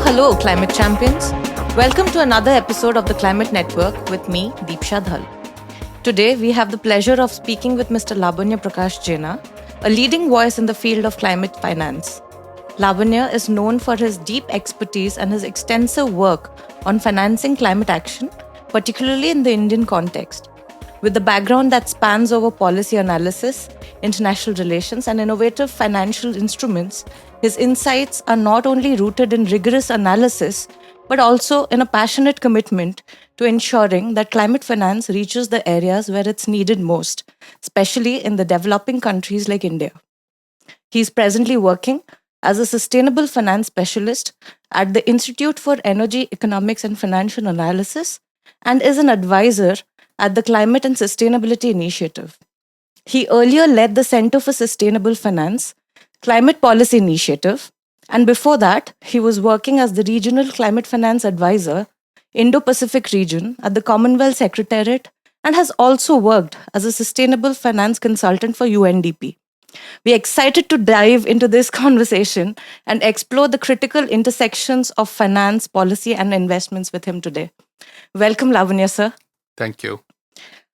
Hello, climate champions. Welcome to another episode of the Climate Network with me, Deepsha Dhal. Today, we have the pleasure of speaking with Mr. Labanya Prakash Jena, a leading voice in the field of climate finance. Labanya is known for his deep expertise and his extensive work on financing climate action, particularly in the Indian context. With a background that spans over policy analysis, international relations, and innovative financial instruments, his insights are not only rooted in rigorous analysis, but also in a passionate commitment to ensuring that climate finance reaches the areas where it's needed most, especially in the developing countries like India. He is presently working as a sustainable finance specialist at the Institute for Energy, Economics and Financial Analysis and is an advisor at the Climate and Sustainability Initiative. He earlier led the Center for Sustainable Finance, Climate Policy Initiative, and before that, he was working as the Regional Climate Finance Advisor, Indo-Pacific region at the Commonwealth Secretariat, and has also worked as a sustainable finance consultant for UNDP. We are excited to dive into this conversation and explore the critical intersections of finance, policy, and investments with him today. Welcome, Lavanya, sir. Thank you.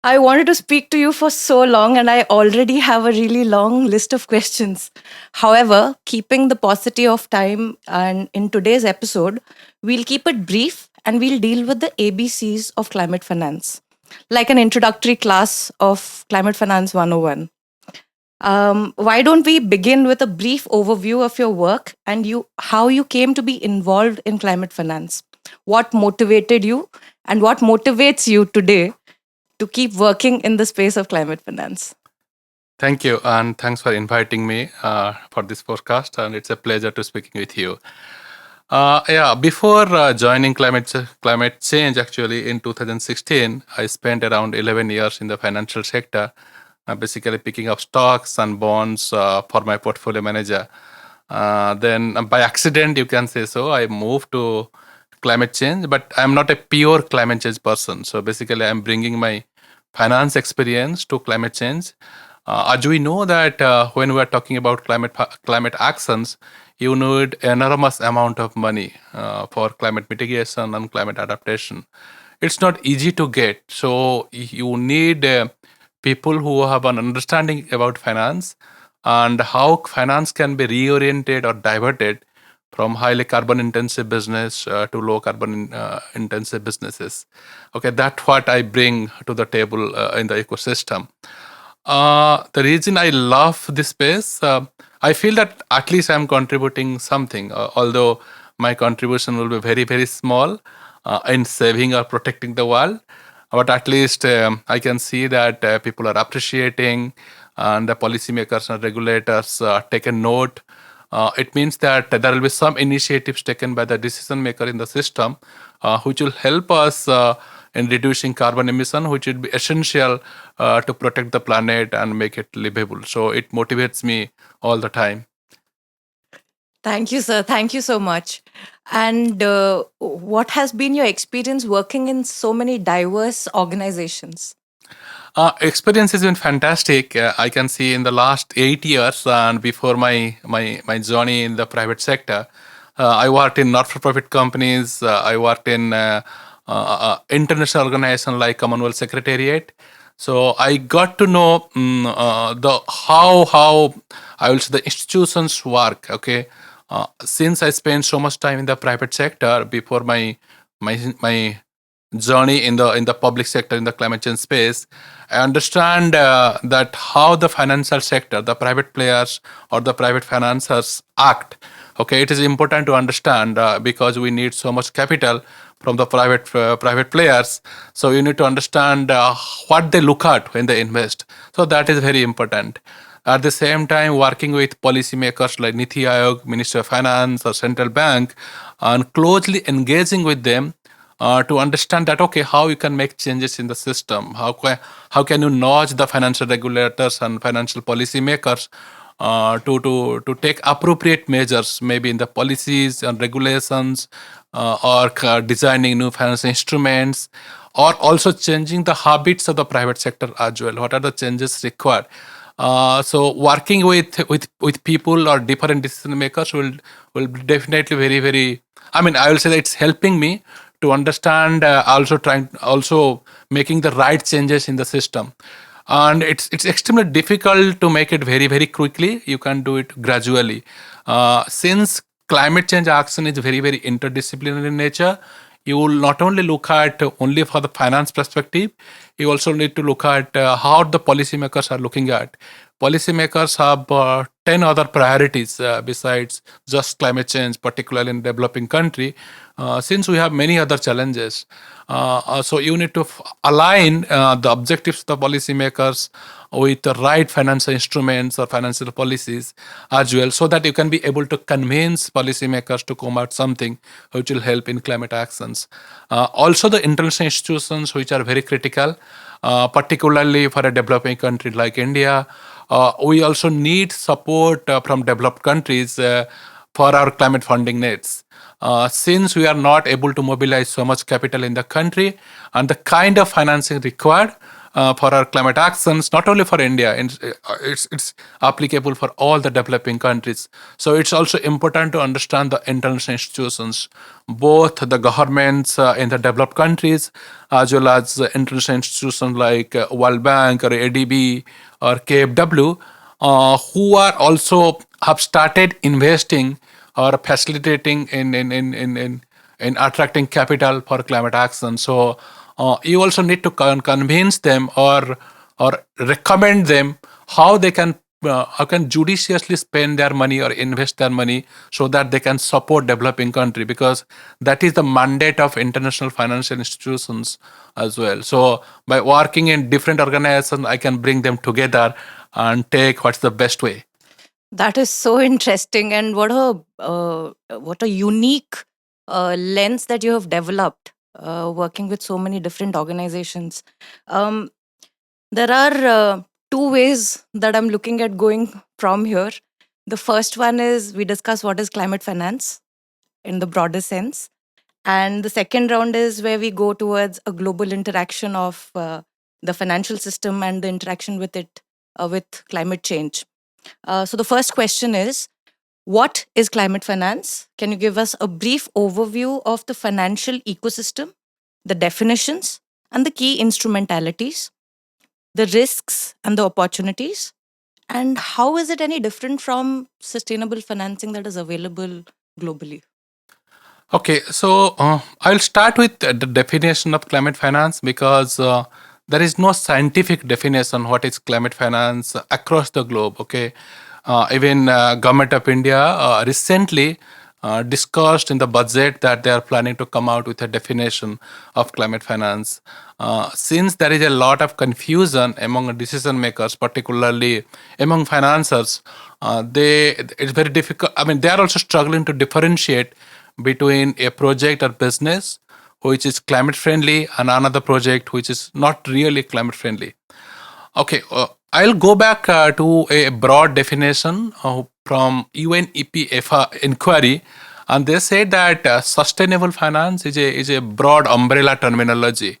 I wanted to speak to you for so long, and I already have a really long list of questions. However, keeping the paucity of time, and in today's episode, we'll keep it brief and we'll deal with the ABCs of climate finance, like an introductory class of Climate Finance 101. Why don't we begin with a brief overview of your work and how you came to be involved in climate finance? What motivated you and what motivates you today to keep working in the space of climate finance? Thank you, and thanks for inviting me for this podcast, and it's a pleasure to speaking with you. Before joining climate change, actually in 2016, I spent around 11 years in the financial sector, basically picking up stocks and bonds for my portfolio manager. Then by accident, you can say so, I moved to climate change, but I'm not a pure climate change person. So basically, I'm bringing my finance experience to climate change. As we know that when we are talking about climate actions, you need enormous amount of money for climate mitigation and climate adaptation. It's not easy to get. So you need people who have an understanding about finance and how finance can be reoriented or diverted from highly carbon intensive business to low carbon intensive businesses. Okay, that's what I bring to the table in the ecosystem. The reason I love this space, I feel that at least I'm contributing something, although my contribution will be very, very small in saving or protecting the world. But at least I can see that people are appreciating and the policymakers and regulators take a note. It means that there will be some initiatives taken by the decision maker in the system, which will help us in reducing carbon emission, which would be essential to protect the planet and make it livable. So it motivates me all the time. Thank you, sir. Thank you so much. And what has been your experience working in so many diverse organizations? Experience has been fantastic. I can see in the last 8 years and before my journey in the private sector, I worked in not-for-profit companies. I worked in international organizations like Commonwealth Secretariat. So I got to know the how I will say the institutions work. Okay, since I spent so much time in the private sector before my journey in the public sector in the climate change space, I understand that how the financial sector, the private players or the private financiers act. Okay, it is important to understand because we need so much capital from the private players. So you need to understand what they look at when they invest. So that is very important. At the same time, working with policymakers like Niti Aayog, Minister of Finance or Central Bank, and closely engaging with them to understand that, okay, how you can make changes in the system, how can you nudge the financial regulators and financial policymakers to take appropriate measures, maybe in the policies and regulations, or designing new financial instruments, or also changing the habits of the private sector as well. What are the changes required? So working with people or different decision makers will be definitely very. I mean, I will say that it's helping me to understand. Also making the right changes in the system, and it's extremely difficult to make it very quickly. You can do it gradually, since climate change action is very interdisciplinary in nature. You will not only look at only for the finance perspective, you also need to look at how the policymakers are looking at. Policymakers have 10 other priorities besides just climate change, particularly in developing country, since we have many other challenges. So you need to align the objectives of the policymakers with the right financial instruments or financial policies as well, so that you can be able to convince policymakers to come out something which will help in climate actions. Also, the international institutions which are very critical, particularly for a developing country like India. We also need support from developed countries for our climate funding needs. Since we are not able to mobilize so much capital in the country and the kind of financing required for our climate actions, not only for India, it's applicable for all the developing countries. So it's also important to understand the international institutions, both the governments in the developed countries as well as the international institutions like World Bank or ADB or KfW, who are also have started investing or facilitating in attracting capital for climate action. So you also need to convince them or recommend them how can judiciously spend their money or invest their money so that they can support developing country, because that is the mandate of international financial institutions as well. So by working in different organizations, I can bring them together and take what's the best way. That is so interesting, and what a unique lens that you have developed, working with so many different organizations. Um, there are two ways that I'm looking at going from here. The first one is we discuss what is climate finance in the broader sense, and the second round is where we go towards a global interaction of the financial system and the interaction with it, with climate change. So the first question is, what is climate finance? Can you give us a brief overview of the financial ecosystem, the definitions, and the key instrumentalities, the risks and the opportunities, and how is it any different from sustainable financing that is available globally? Okay, so I'll start with the definition of climate finance, because there is no scientific definition what is climate finance across the globe. Okay, even government of India recently discussed in the budget that they are planning to come out with a definition of climate finance. Since there is a lot of confusion among decision makers, particularly among financiers, it's very difficult. I mean, they are also struggling to differentiate between a project or business which is climate friendly and another project which is not really climate friendly. Okay, I'll go back to a broad definition from UNEP inquiry, and they said that sustainable finance is a broad umbrella terminology.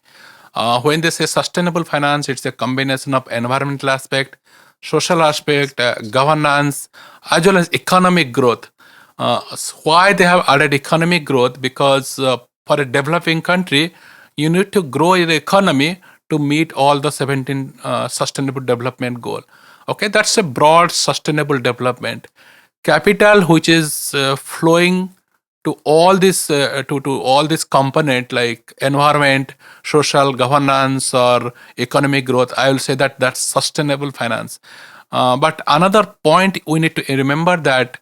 When they say sustainable finance, it's a combination of environmental aspect, social aspect, governance, as well as economic growth. Why they have added economic growth? Because for a developing country, you need to grow your economy to meet all the 17 sustainable development goal. Okay, that's a broad sustainable development. Capital which is flowing to all this to all this component like environment, social governance, or economic growth, I will say that that's sustainable finance. But another point we need to remember that,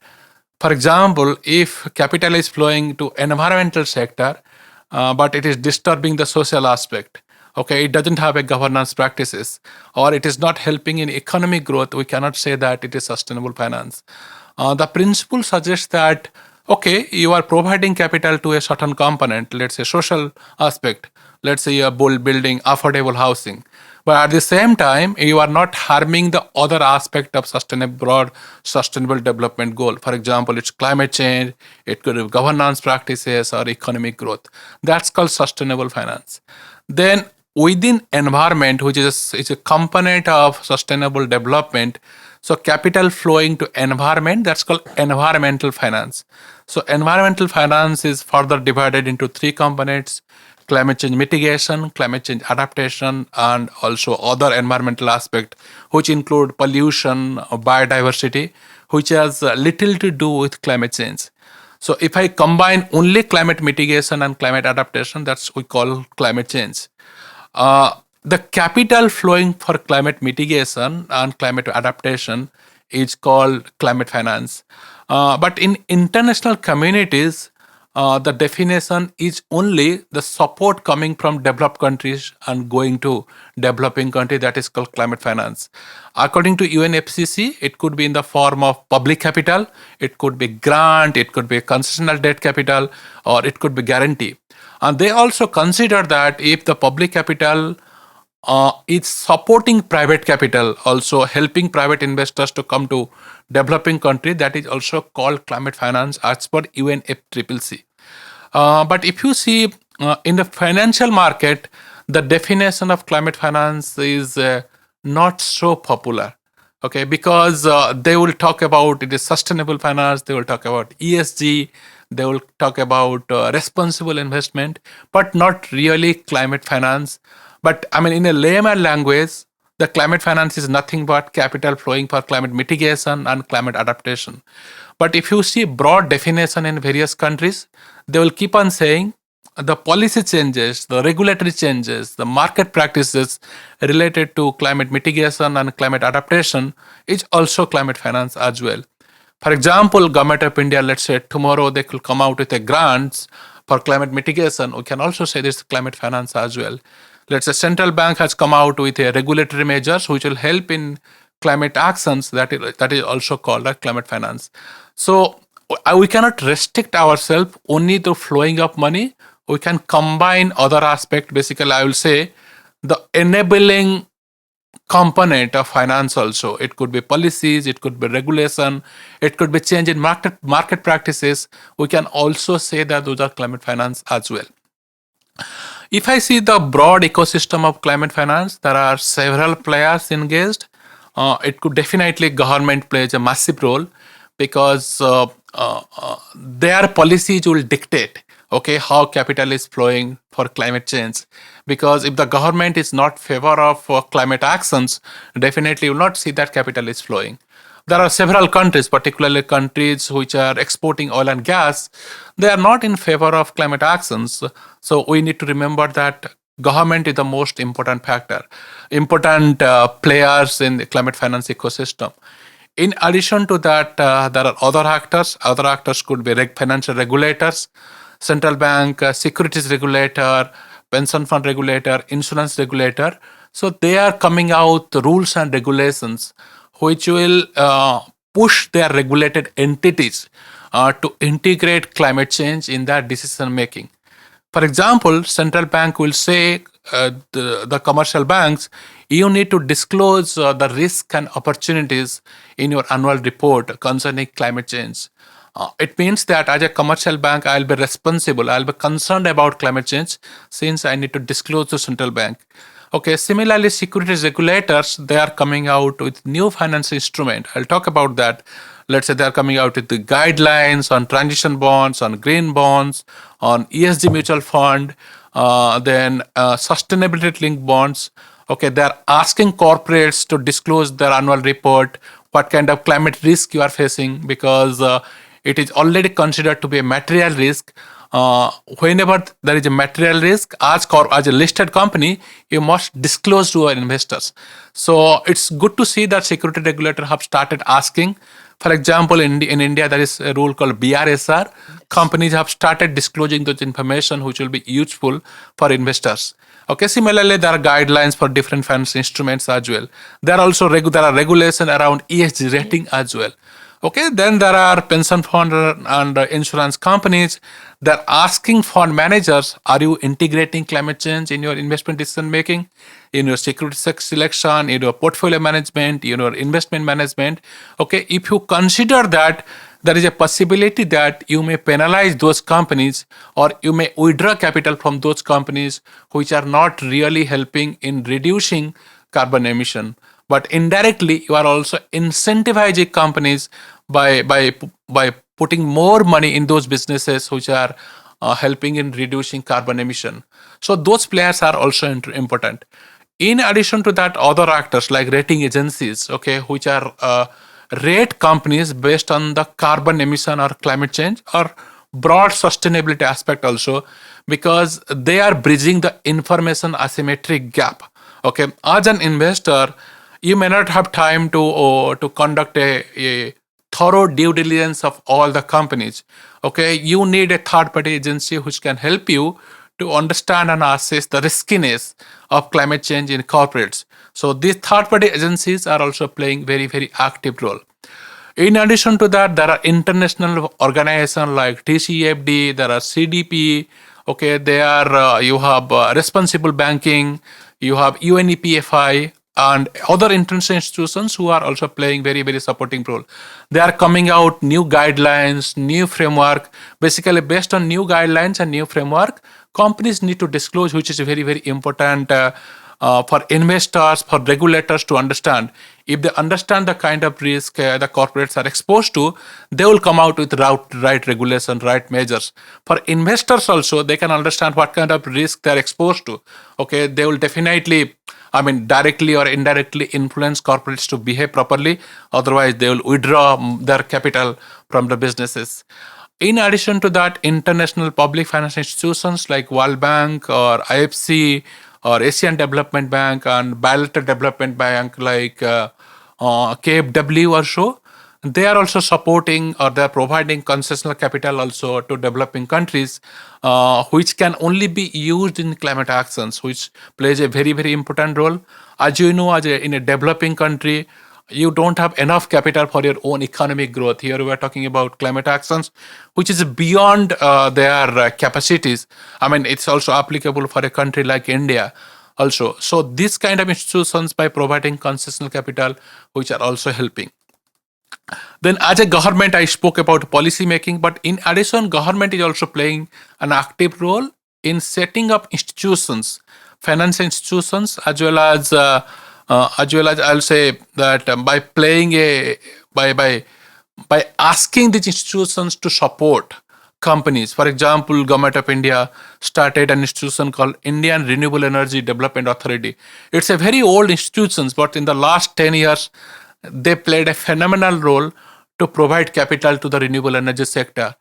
for example, if capital is flowing to environmental sector, but it is disturbing the social aspect, okay, it doesn't have a governance practices, or it is not helping in economic growth, we cannot say that it is sustainable finance. The principle suggests that, okay, you are providing capital to a certain component, let's say social aspect, let's say you're building affordable housing, but at the same time you are not harming the other aspect of sustainable broad sustainable development goal. For example, it's climate change, it could be governance practices or economic growth. That's called sustainable finance. Then within environment, which is a component of sustainable development. So capital flowing to environment, that's called environmental finance. So environmental finance is further divided into three components: climate change mitigation, climate change adaptation, and also other environmental aspects, which include pollution, biodiversity, which has little to do with climate change. So if I combine only climate mitigation and climate adaptation, that's we call climate change. The capital flowing for climate mitigation and climate adaptation is called climate finance. But in international communities, the definition is only the support coming from developed countries and going to developing country, that is called climate finance. According to UNFCCC, it could be in the form of public capital, it could be grant, it could be concessional debt capital, or it could be guarantee. And they also consider that if the public capital is supporting private capital, also helping private investors to come to developing country, that is also called climate finance as per UNFCCC. But if you see in the financial market, the definition of climate finance is not so popular. Okay, because they will talk about it is sustainable finance, they will talk about ESG, they will talk about responsible investment, but not really climate finance. But I mean, in a layman language, the climate finance is nothing but capital flowing for climate mitigation and climate adaptation. But if you see broad definition in various countries, they will keep on saying the policy changes, the regulatory changes, the market practices related to climate mitigation and climate adaptation is also climate finance as well. For example, Government of India, let's say tomorrow they could come out with a grants for climate mitigation. We can also say this is climate finance as well. Let's say central bank has come out with a regulatory measures which will help in climate actions, that is also called a climate finance. So we cannot restrict ourselves only to flowing of money. We can combine other aspects. Basically, I will say the enabling component of finance also. It could be policies, it could be regulation, it could be change in market practices. We can also say that those are climate finance as well. If I see the broad ecosystem of climate finance, there are several players engaged. It could definitely government plays a massive role because their policies will dictate how capital is flowing for climate change. Because if the government is not favor of climate actions, definitely you will not see that capital is flowing. There are several countries, particularly countries which are exporting oil and gas, they are not in favor of climate actions. So we need to remember that government is the most important factor, important players in the climate finance ecosystem. In addition to that, there are other actors. Other actors could be financial regulators, central bank, securities regulator, pension fund regulator, insurance regulator. So they are coming out rules and regulations which will push their regulated entities to integrate climate change in their decision making. For example, central bank will say the commercial banks, you need to disclose the risk and opportunities in your annual report concerning climate change. It means that as a commercial bank, I'll be responsible, I'll be concerned about climate change since I need to disclose to central bank. Okay, similarly, securities regulators, they are coming out with new finance instrument. I'll talk about that. Let's say they are coming out with the guidelines on transition bonds, on green bonds, on ESG mutual fund, then sustainability linked bonds. Okay, they are asking corporates to disclose their annual report, what kind of climate risk you are facing, because it is already considered to be a material risk. Whenever there is a material risk, as a listed company, you must disclose to our investors. So it's good to see that security regulator have started asking. For example, in India, there is a rule called BRSR. Companies have started disclosing those information which will be useful for investors. Okay, similarly, there are guidelines for different finance instruments as well. There are also there are regulations around ESG rating as well. Okay, then there are pension fund and insurance companies. They're asking fund managers, are you integrating climate change in your investment decision making, in your security selection, in your portfolio management, in your investment management? Okay, if you consider that, there is a possibility that you may penalize those companies, or you may withdraw capital from those companies which are not really helping in reducing carbon emission. But indirectly, you are also incentivizing companies by putting more money in those businesses which are helping in reducing carbon emission. So those players are also important. In addition to that, other actors like rating agencies, okay, which are rate companies based on the carbon emission or climate change or broad sustainability aspect also, because they are bridging the information asymmetric gap. Okay, as an investor, you may not have time to conduct a thorough due diligence of all the companies. Okay, you need a third party agency which can help you to understand and assess the riskiness of climate change in corporates. So these third party agencies are also playing very active role. In addition to that, there are international organizations like TCFD, there are CDP. Okay, they are you have responsible banking, you have UNEPFI, and other international institutions who are also playing very supporting role. They are coming out new guidelines, new framework. Basically, based on new guidelines and new framework, companies need to disclose, which is very important for investors, for regulators to understand. If they understand the kind of risk the corporates are exposed to, they will come out with right regulation, right measures. For investors also, they can understand what kind of risk they are exposed to. Okay, they will definitely, directly or indirectly influence corporates to behave properly. Otherwise, they will withdraw their capital from the businesses. In addition to that, international public financial institutions like World Bank or IFC or Asian Development Bank and Bilateral Development Bank like KfW or so, they are also supporting, or they are providing concessional capital also to developing countries, which can only be used in climate actions, which plays a very important role. As you know, in a developing country, you don't have enough capital for your own economic growth. Here we are talking about climate actions, which is beyond their capacities. It's also applicable for a country like India also. So this kind of institutions, by providing concessional capital, which are also helping. Then as a government, I spoke about policy making, but in addition, government is also playing an active role in setting up institutions, financial institutions, as well as I'll say that by playing by asking these institutions to support companies. For example, Government of India started an institution called Indian Renewable Energy Development Authority. It's a very old institution, but in the last 10 years, they played a phenomenal role to provide capital to the renewable energy sector.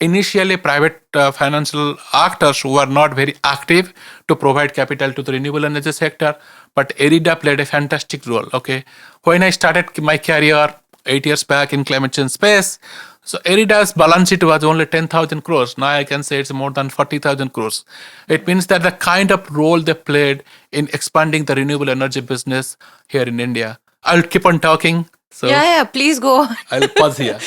Initially, private financial actors were not very active to provide capital to the renewable energy sector, but IREDA played a fantastic role. Okay, when I started my career 8 years back in climate change space, so IREDA's balance sheet was only 10,000 crores. Now I can say it's more than 40,000 crores. It means that the kind of role they played in expanding the renewable energy business here in India. I'll keep on talking. So yeah, please go on. I'll pause here.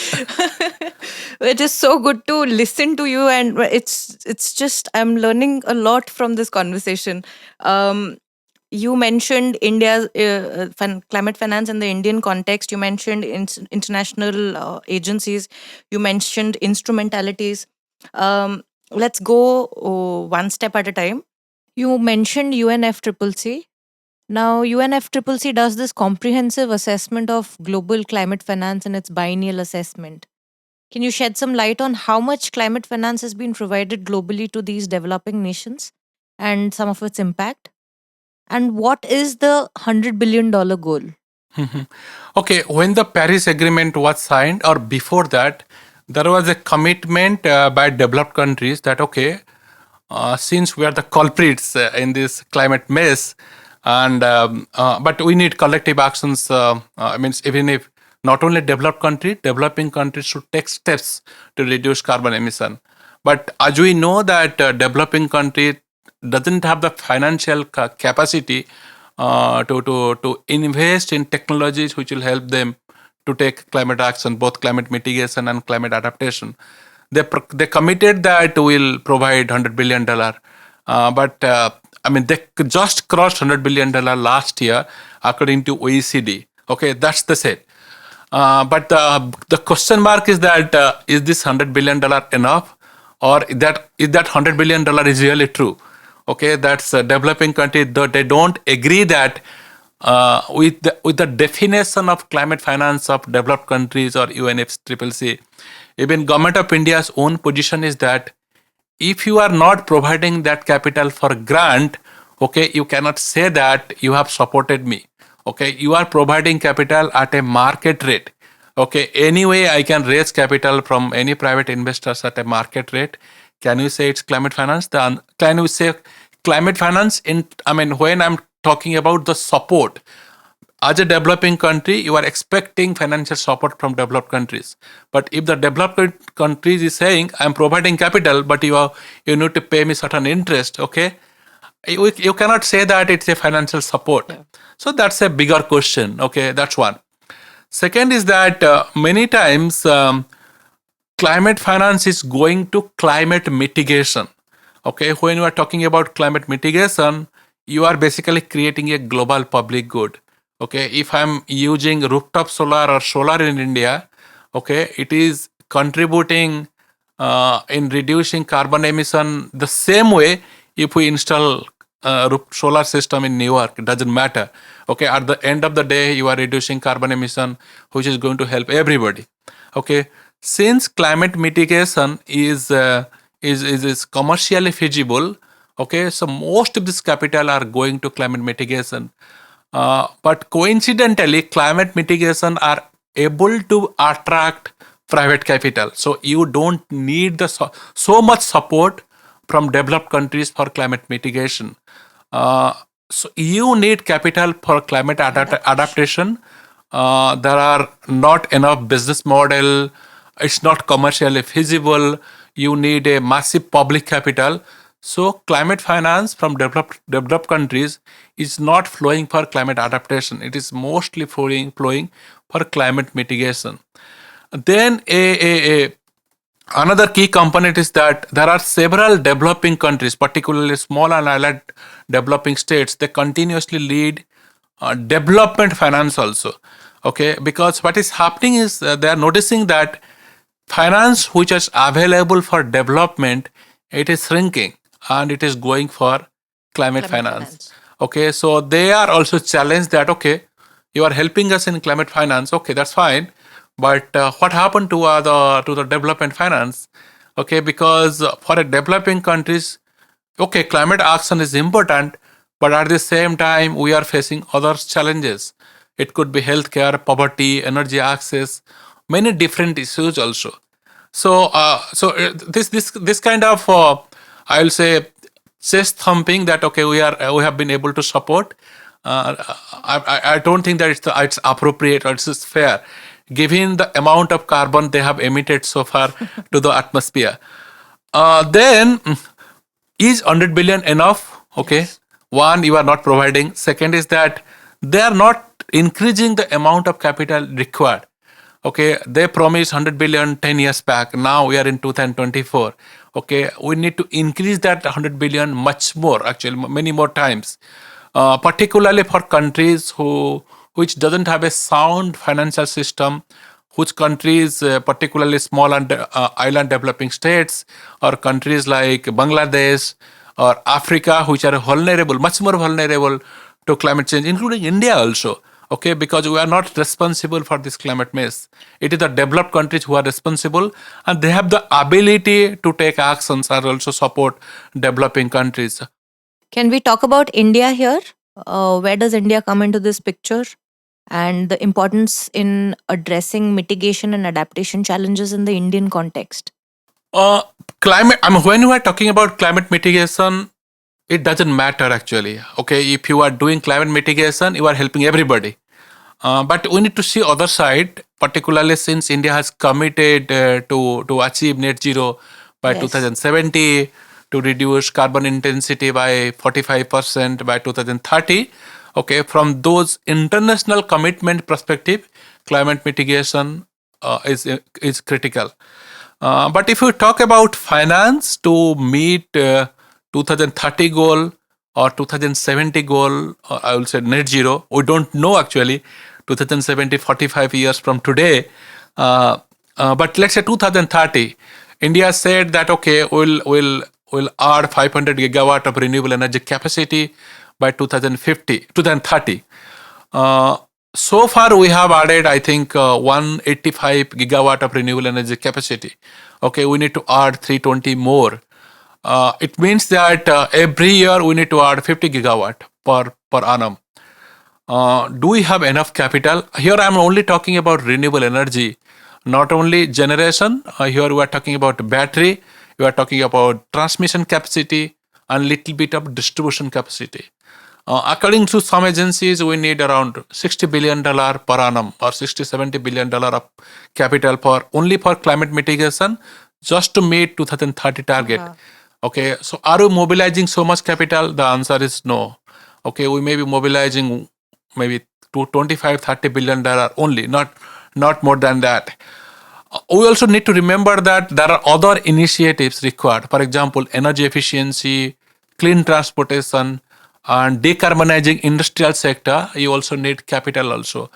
It is so good to listen to you, and it's just I'm learning a lot from this conversation. You mentioned India's climate finance in the Indian context. You mentioned international agencies. You mentioned instrumentalities. Let's go one step at a time. You mentioned UNFCCC. Now, UNFCCC does this comprehensive assessment of global climate finance and its biennial assessment. Can you shed some light on how much climate finance has been provided globally to these developing nations and some of its impact? And what is the $100 billion goal? Okay, when the Paris Agreement was signed, or before that, there was a commitment by developed countries that, okay, since we are the culprits in this climate mess, and but we need collective actions. Means even if not only developing countries should take steps to reduce carbon emission. But as we know that developing country doesn't have the financial capacity to invest in technologies which will help them to take climate action, both climate mitigation and climate adaptation. They committed that will provide $100 billion, but they just crossed $100 billion last year, according to OECD. Okay, that's the set. But the question mark is that is this $100 billion enough, or is that $100 billion is really true? Okay, that's a developing country. Though they don't agree that with the definition of climate finance of developed countries or UNFCCC. Even Government of India's own position is that if you are not providing that capital for grant, okay, you cannot say that you have supported me. Okay, you are providing capital at a market rate. Okay, anyway, I can raise capital from any private investors at a market rate. Can you say it's climate finance? Can you say climate finance when I'm talking about the support? As a developing country, you are expecting financial support from developed countries. But if the developed countries is saying, I'm providing capital, but you need to pay me certain interest, okay? You cannot say that it's a financial support. Yeah. So that's a bigger question, okay? That's one. Second is that many times climate finance is going to climate mitigation. Okay, when you are talking about climate mitigation, you are basically creating a global public good. Okay, if I'm using rooftop solar or solar in India, okay, it is contributing in reducing carbon emission the same way if we install solar system in New York. It doesn't matter. Okay, at the end of the day, you are reducing carbon emission, which is going to help everybody. Okay, since climate mitigation is commercially feasible, okay, so most of this capital are going to climate mitigation. But coincidentally, climate mitigation are able to attract private capital. So you don't need so much support from developed countries for climate mitigation. So you need capital for climate adaptation. There are not enough business model. It's not commercially feasible. You need a massive public capital. So climate finance from developed countries is not flowing for climate adaptation. It is mostly flowing for climate mitigation. Then another key component is that there are several developing countries, particularly small and island developing states. They continuously lead development finance also. Okay, because what is happening is they are noticing that finance which is available for development, it is shrinking and it is going for climate finance. Okay, so they are also challenged that, okay, you are helping us in climate finance. Okay, that's fine. But what happened to the development finance? Okay, because for a developing countries, okay, climate action is important, but at the same time, we are facing other challenges. It could be healthcare, poverty, energy access, many different issues also. So, this kind of I will say chest thumping that, okay, we have been able to support. I don't think that it's appropriate or it's fair, given the amount of carbon they have emitted so far to the atmosphere. Then is 100 billion enough? Okay, yes. One, you are not providing. Second is that they are not increasing the amount of capital required. Okay, they promised 100 billion 10 years back. Now we are in 2024. Okay, we need to increase that 100 billion much more, actually, many more times, particularly for countries which doesn't have a sound financial system, which countries, particularly small and island developing states, or countries like Bangladesh or Africa, which are vulnerable, much more vulnerable to climate change, including India also. Okay, because we are not responsible for this climate mess. It is the developed countries who are responsible, and they have the ability to take actions and also support developing countries. Can we talk about India here? Where does India come into this picture? And the importance in addressing mitigation and adaptation challenges in the Indian context? Climate. When we are talking about climate mitigation, it doesn't matter actually. Okay, if you are doing climate mitigation, you are helping everybody. But we need to see other side, particularly since India has committed to achieve net zero by 2070, to reduce carbon intensity by 45% by 2030. Okay, from those international commitment perspective, climate mitigation is critical. But if we talk about finance to meet 2030 goal or 2070 goal, I will say net zero, we don't know actually. 2070, 45 years from today. But let's say 2030, India said that okay, we'll add 500 gigawatt of renewable energy capacity by 2030. So far, we have added, I think, 185 gigawatt of renewable energy capacity. Okay, we need to add 320 more. It means that every year we need to add 50 gigawatt per annum. Do we have enough capital? Here I'm only talking about renewable energy, not only generation. Here we are talking about battery, we are talking about transmission capacity and little bit of distribution capacity. According to some agencies, we need around $60 billion per annum or $60-70 billion of capital only for climate mitigation just to meet 2030 target. Okay, so are we mobilizing so much capital? The answer is no. Okay, we may be mobilizing maybe to $25-30 billion only, not more than that. We also need to remember that there are other initiatives required. For example, energy efficiency, clean transportation, and decarbonizing industrial sector. You also need capital also.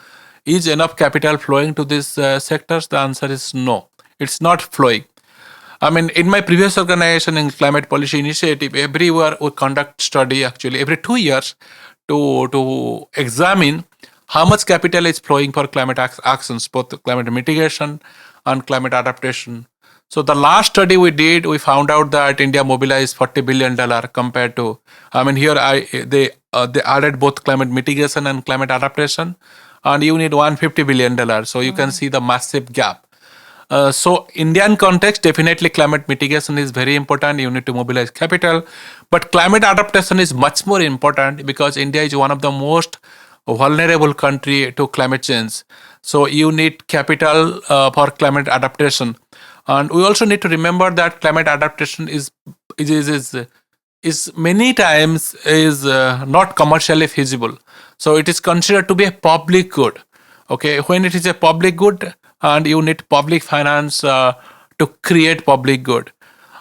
Is enough capital flowing to these sectors? The answer is no. It's not flowing. I mean, in my previous organization in climate policy initiative, every year we conduct study actually every 2 years to examine how much capital is flowing for climate actions, both climate mitigation and climate adaptation. So the last study we did, we found out that India mobilized $40 billion compared to, I mean, here they added both climate mitigation and climate adaptation, and you need $150 billion. So you can see the massive gap. So Indian context, definitely climate mitigation is very important. You need to mobilize capital, but climate adaptation is much more important because India is one of the most vulnerable country to climate change. So you need capital for climate adaptation. And we also need to remember that climate adaptation is many times not commercially feasible. So it is considered to be a public good. Okay, when it is a public good, and you need public finance to create public good.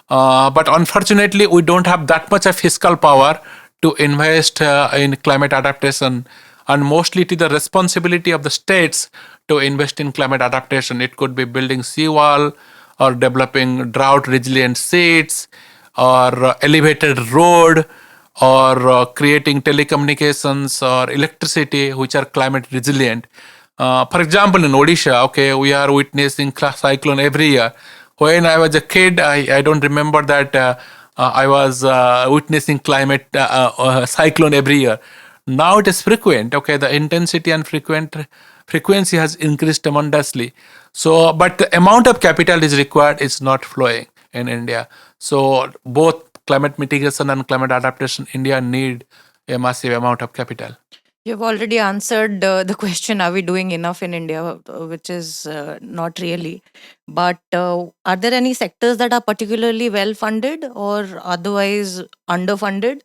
But unfortunately, we don't have that much of fiscal power to invest in climate adaptation. And mostly it is the responsibility of the states to invest in climate adaptation. It could be building seawall or developing drought resilient seeds or elevated road or creating telecommunications or electricity which are climate resilient. For example, in Odisha, okay, we are witnessing cyclone every year. When I was a kid, I don't remember that I was witnessing climate cyclone every year. Now it is frequent. Okay, the intensity and frequency has increased tremendously. So, but the amount of capital is required is not flowing in India. So, both climate mitigation and climate adaptation, India need a massive amount of capital. You've already answered the question, are we doing enough in India, which is not really. But are there any sectors that are particularly well funded or otherwise underfunded?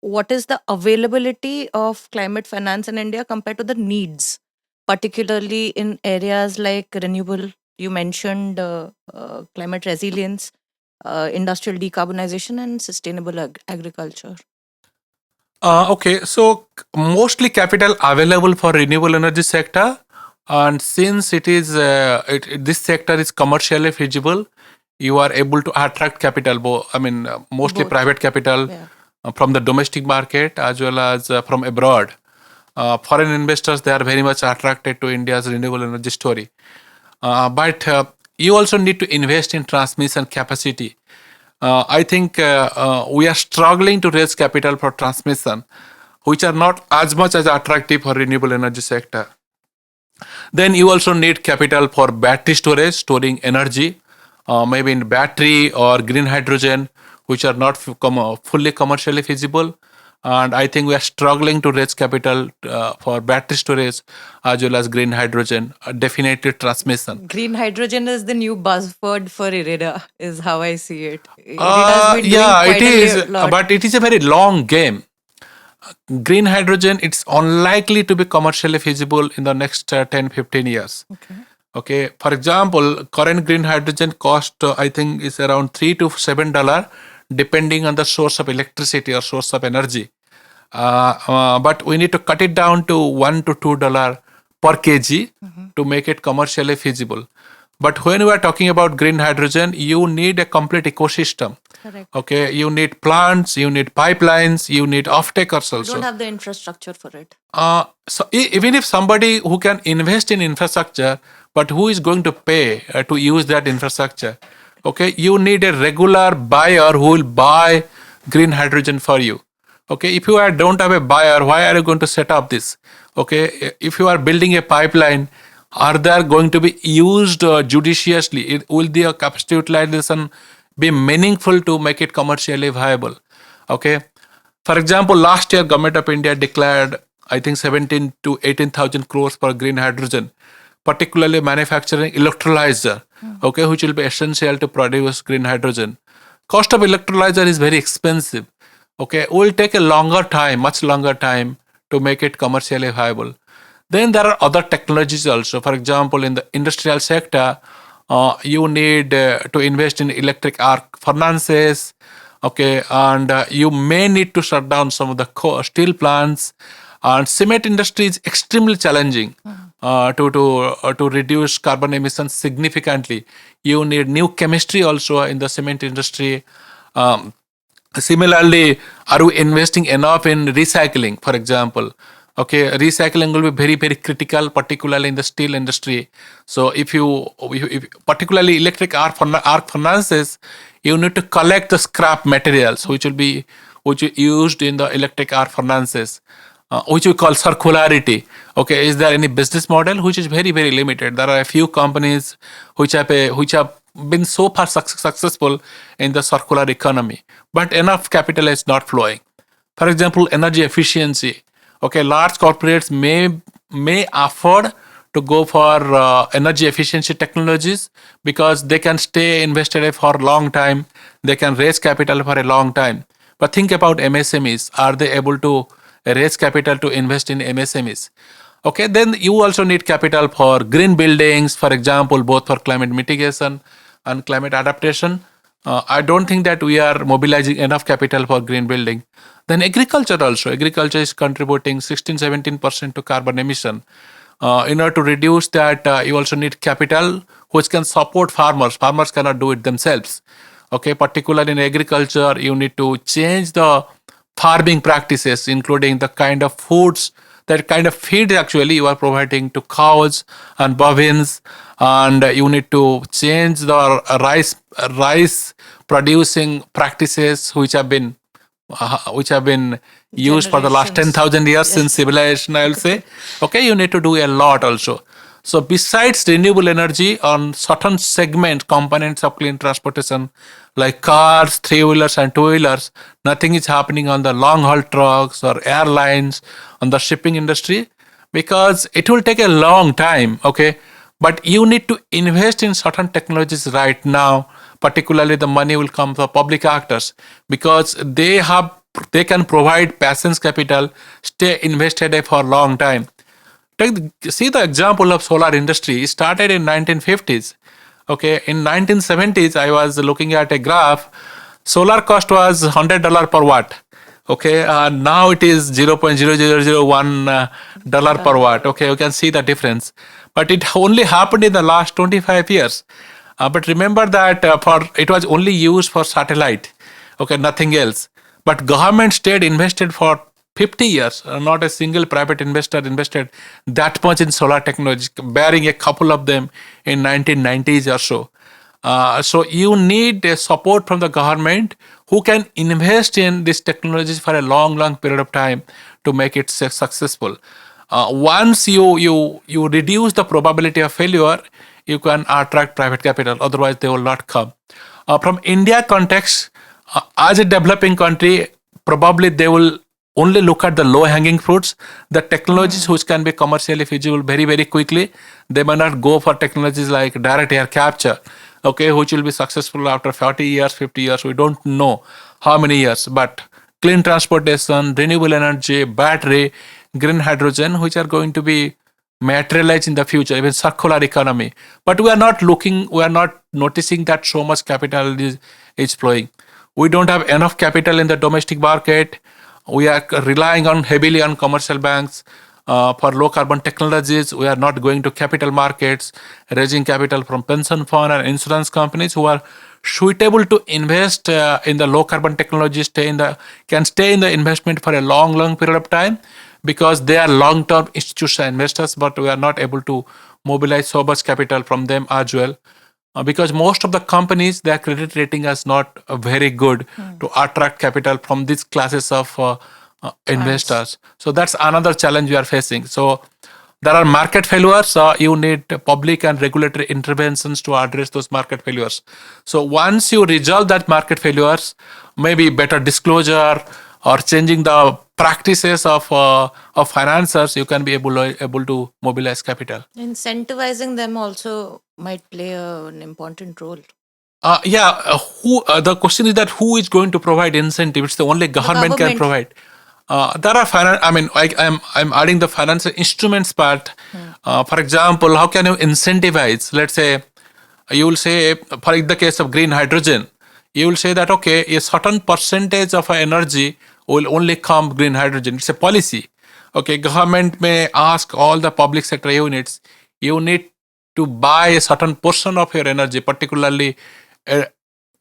What is the availability of climate finance in India compared to the needs, particularly in areas like renewable? You mentioned climate resilience, industrial decarbonization, and sustainable agriculture. Okay, so mostly capital available for renewable energy sector, and since it is this sector is commercially feasible, you are able to attract capital. Mostly Both. private capital from the domestic market as well as from abroad. Foreign investors, they are very much attracted to India's renewable energy story. But you also need to invest in transmission capacity. I think we are struggling to raise capital for transmission, which are not as much as attractive for renewable energy sector. Then you also need capital for battery storage, storing energy, maybe in battery or green hydrogen, which are not fully commercially feasible. And I think we are struggling to raise capital for battery storage as well as green hydrogen, definitely transmission. Green hydrogen is the new buzzword for IREDA, is how I see it. IREDA has been doing quite it is, a lot. but it is a very long game. Green hydrogen, it's unlikely to be commercially feasible in the next 10-15 years. Okay. For example, current green hydrogen cost, I think, is around $3 to $7, depending on the source of electricity or source of energy. but we need to cut it down to $1 to $2 per kg to make it commercially feasible. But when we are talking about green hydrogen, you need a complete ecosystem. Correct. Okay, you need plants, you need pipelines, you need off-takers We also. don't have the infrastructure for it. So even if somebody who can invest in infrastructure, but who is going to pay to use that infrastructure? Okay, you need a regular buyer who will buy green hydrogen for you. Okay, if you don't have a buyer, why are you going to set up this? Okay, if you are building a pipeline, are they going to be used judiciously? Will the capacity utilization be meaningful to make it commercially viable? Okay. For example, last year, Government of India declared, I think, 17 to 18,000 crores for green hydrogen, particularly manufacturing electrolyzer, okay, which will be essential to produce green hydrogen. Cost of electrolyzer is very expensive. Okay, will take a longer time, much longer time to make it commercially viable. Then there are other technologies also. For example, in the industrial sector, you need to invest in electric arc furnaces. Okay, and you may need to shut down some of the steel plants. And cement industry is extremely challenging to reduce carbon emissions significantly. You need new chemistry also in the cement industry. Similarly, are we investing enough in recycling, for example? Okay, recycling will be very, very critical, particularly in the steel industry. So if particularly electric arc furnaces, you need to collect the scrap materials, which are used in the electric arc furnaces, which we call circularity. Okay, is there any business model which is very, very limited? There are a few companies which have been so far successful in the circular economy, but enough capital is not flowing. For example, energy efficiency. Okay, large corporates may afford to go for energy efficiency technologies because they can stay invested for a long time. They can raise capital for a long time. But think about MSMEs. Are they able to raise capital to invest in MSMEs? Okay, then you also need capital for green buildings, for example, both for climate mitigation and climate adaptation. I don't think that we are mobilizing enough capital for green building. Then agriculture also. Agriculture is contributing 16-17% to carbon emission. In order to reduce that, you also need capital which can support farmers. Farmers cannot do it themselves. Okay, particularly in agriculture, you need to change the farming practices, including the kind of foods, that kind of feed actually you are providing to cows and bovines, and you need to change the rice producing practices which have been used for the last 10,000 years since civilization, I will say. Okay, you need to do a lot also. So besides renewable energy on certain segment components of clean transportation like cars, three-wheelers and two-wheelers, nothing is happening on the long-haul trucks or airlines, on the shipping industry, because it will take a long time, okay? But you need to invest in certain technologies right now. Particularly the money will come from public actors because they can provide patience capital, stay invested for a long time. See the example of solar industry. It started in 1950s. Okay, in 1970s, I was looking at a graph. Solar cost was $100 per watt. Okay, now it is $0.0001 per watt. Okay, you can see the difference. But it only happened in the last 25 years. But remember that it was only used for satellite. Okay, nothing else. But government stayed invested for 50 years. Not a single private investor invested that much in solar technology, barring a couple of them in 1990s or so. So you need a support from the government who can invest in these technologies for a long, long period of time to make it successful. Once you reduce the probability of failure, you can attract private capital. Otherwise, they will not come. From India context, as a developing country, probably they will only look at the low-hanging fruits, the technologies which can be commercially feasible very, very quickly. They may not go for technologies like direct air capture, okay, which will be successful after 40 years, 50 years. We don't know how many years, but clean transportation, renewable energy, battery, green hydrogen, which are going to be materialized in the future, even circular economy. But we are not noticing that so much capital is flowing. We don't have enough capital in the domestic market. We are relying on heavily on commercial banks for low carbon technologies. We are not going to capital markets, raising capital from pension fund and insurance companies who are suitable to invest in the low carbon technology, can stay in the investment for a long period of time, because they are long-term institutional investors, but we are not able to mobilize so much capital from them as well. Because most of the companies, their credit rating is not very good to attract capital from these classes of investors. So that's another challenge we are facing. So there are market failures. You need public and regulatory interventions to address those market failures. So once you resolve that market failures, maybe better disclosure or changing the practices of financiers, you can be able to mobilize capital. Incentivizing them also might play an important role. The question is that who is going to provide incentive? It's the only government can provide. There are I'm adding the financial instruments part. For example, how can you incentivize? Let's say you will say, for the case of green hydrogen, you will say that okay, a certain percentage of energy will only come green hydrogen. It's a policy. Okay, government may ask all the public sector units, you need to buy a certain portion of your energy, particularly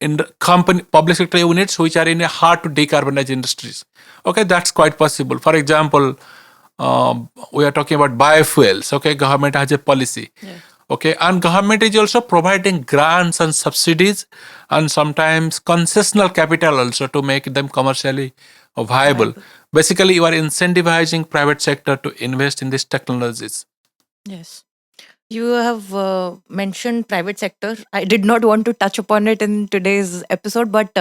in the public sector units which are in a hard to decarbonize industries. Okay, that's quite possible. For example, we are talking about biofuels. Okay, government has a policy. Yeah. Okay, and government is also providing grants and subsidies and sometimes concessional capital also to make them commercially viable. Basically, you are incentivizing private sector to invest in these technologies. Yes. You have mentioned private sector. I did not want to touch upon it in today's episode, but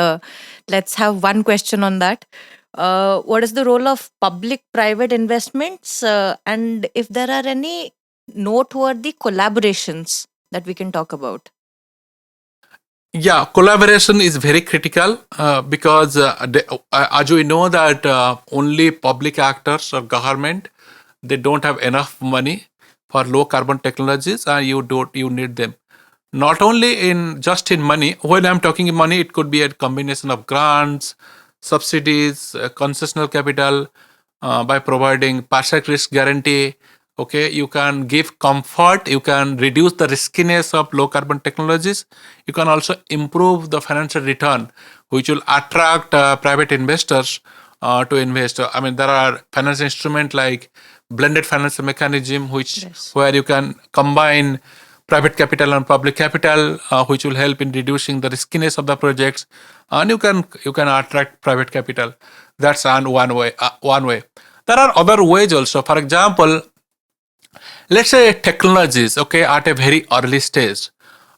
let's have one question on that. What is the role of public-private investments, and if there are any noteworthy collaborations that we can talk about? Yeah, collaboration is very critical because as we know that only public actors or government, they don't have enough money for low carbon technologies, and you need them. Not only just in money. When I'm talking in money, it could be a combination of grants, subsidies, concessional capital, by providing partial risk guarantee. Okay, you can give comfort, you can reduce the riskiness of low carbon technologies. You can also improve the financial return, which will attract private investors to invest. I mean, there are financial instruments like blended financial mechanism, where you can combine private capital and public capital, which will help in reducing the riskiness of the projects, and you can attract private capital. That's one way. There are other ways also. For example, let's say technologies, okay, at a very early stage,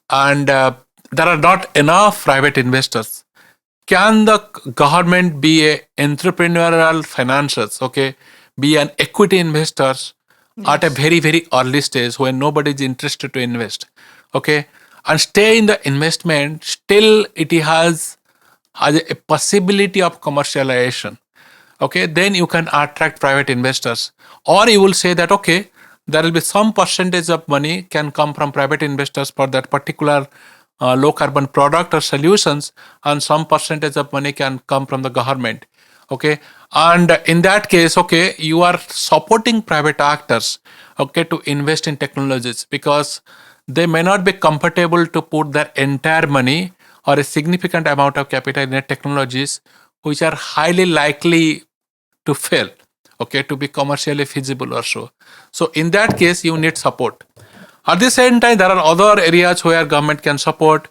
and there are not enough private investors. Can the government be a entrepreneurial financiers, okay, be an equity investors at a very early stage when nobody is interested to invest, okay, and stay in the investment, still it has a possibility of commercialization, okay, then you can attract private investors. Or you will say that okay, there will be some percentage of money can come from private investors for that particular low carbon product or solutions, and some percentage of money can come from the government. Okay, and in that case, okay, you are supporting private actors, okay, to invest in technologies, because they may not be comfortable to put their entire money or a significant amount of capital in technologies which are highly likely to fail, okay, to be commercially feasible or so. So in that case, you need support. At the same time, there are other areas where government can support.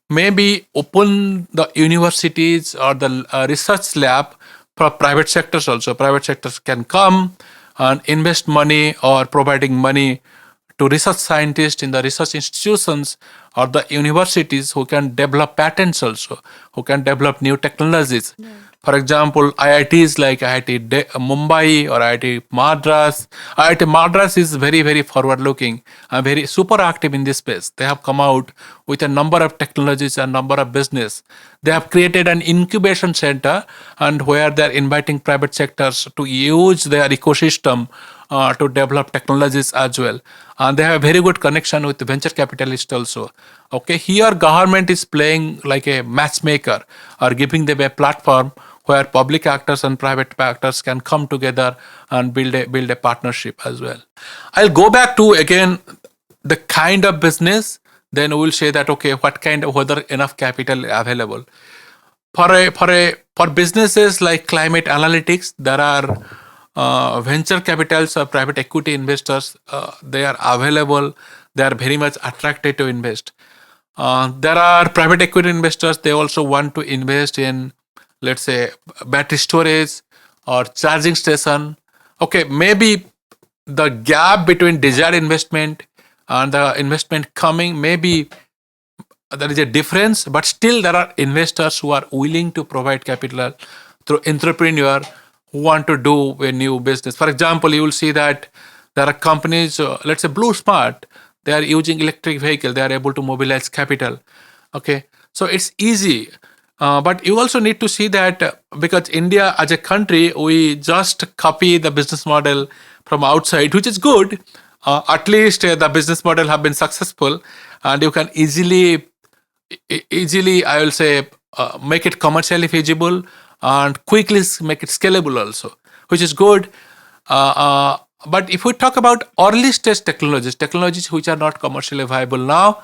Maybe open the universities or the research lab for private sectors also. Private sectors can come and invest money or providing money to research scientists in the research institutions or the universities who can develop patents also, who can develop new technologies. Yeah. For example, IITs like IIT Mumbai or IIT Madras. IIT Madras is very forward-looking and very super active in this space. They have come out with a number of technologies and number of business. They have created an incubation center, and where they're inviting private sectors to use their ecosystem to develop technologies as well. And they have very good connection with the venture capitalists also. Okay, here government is playing like a matchmaker or giving them a platform where public actors and private actors can come together and build a partnership as well. I'll go back to again the kind of business. Then we'll say that okay, whether enough capital available for businesses like climate analytics. There are venture capitals or private equity investors. They are available. They are very much attracted to invest. There are private equity investors. They also want to invest in, let's say, battery storage or charging station. Okay, maybe the gap between desired investment and the investment coming, maybe there is a difference, but still there are investors who are willing to provide capital through entrepreneur who want to do a new business. For example, you will see that there are companies, let's say Blue Smart, they are using electric vehicle, they are able to mobilize capital. Okay, so it's easy. But you also need to see that because India as a country, we just copy the business model from outside, which is good. At least the business model have been successful, and you can easily, I will say, make it commercially feasible and quickly make it scalable also, which is good. But if we talk about early stage technologies which are not commercially viable now,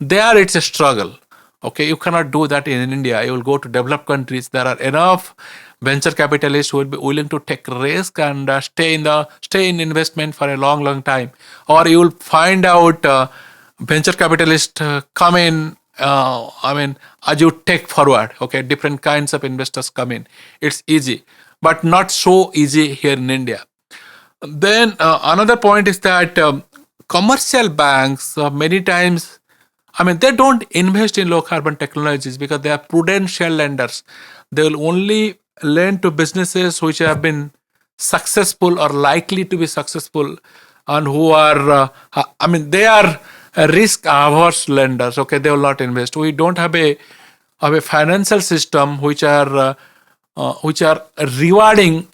there it's a struggle. Okay, you cannot do that in India. You will go to developed countries. There are enough venture capitalists who will be willing to take risk and stay in investment for a long time. Or you will find out venture capitalists come in. As you take forward, okay, different kinds of investors come in. It's easy, but not so easy here in India. Then another point is that commercial banks many times, they don't invest in low carbon technologies because they are prudential lenders. They will only lend to businesses which have been successful or likely to be successful, and who are, they are risk averse lenders. Okay, they will not invest. We don't have a financial system which are rewarding